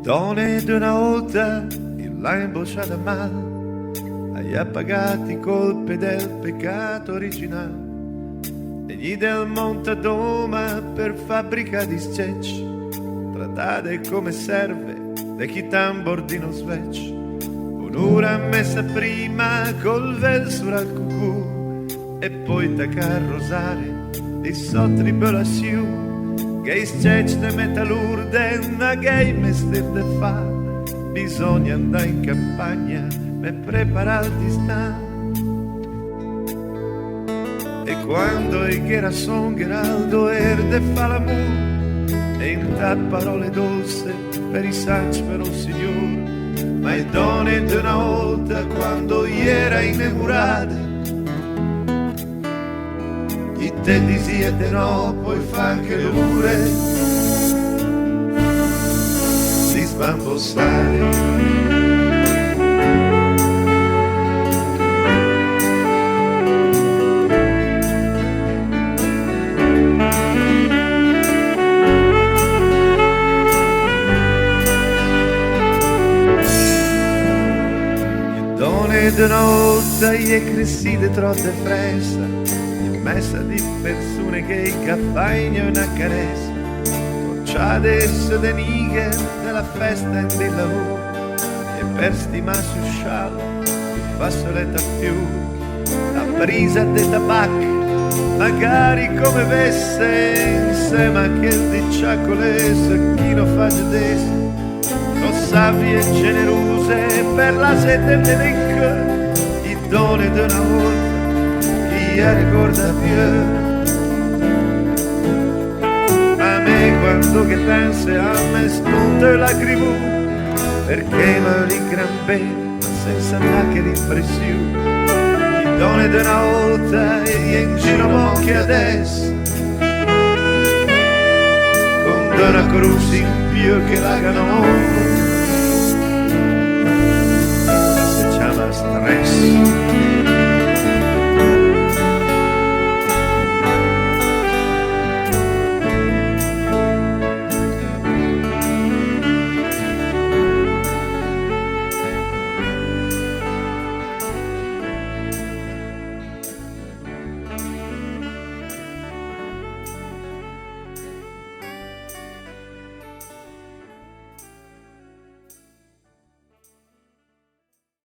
Donne d'una volta l'ha imbocciata male, hai appagato i colpi del peccato originale, e gli del montadoma per fabbrica di scecci, trattate come serve da chi tambordino svecci, un'ora messa prima col verso al cucù, e poi da carrosare di sotto di bellasiu, che i scecci de metallurde una gay mestiere de fa, bisogna andare in campagna per prepararti sta. E quando il Gerason Geraldo erde fa l'amore, e in ta parole dolce per i sanci per un signor, ma è donne d'una volta quando era innamorata, i te disiete no, poi fa anche l'ure di sbambostare. D'una volta gli è crescita troppo fressa, in mezzo di persone che i caffagno una carezza, non c'è adesso de nighe della festa e del lavoro, e per stimare su sciallo il fazzoletto a più, la brisa de tabacco, magari come vesse, insieme a che di ciaccolese, chi lo fa adesso, con sabbie generose per la sete dell'inca, i doni d'una volta, chi ricorda più. A me quando che pensi a me spunta la cribù, perché ma di gran bene, senza attacchi di impressione, i doni d'una volta e in giro che adesso, con una cruz in più che la canone, se chiama stress.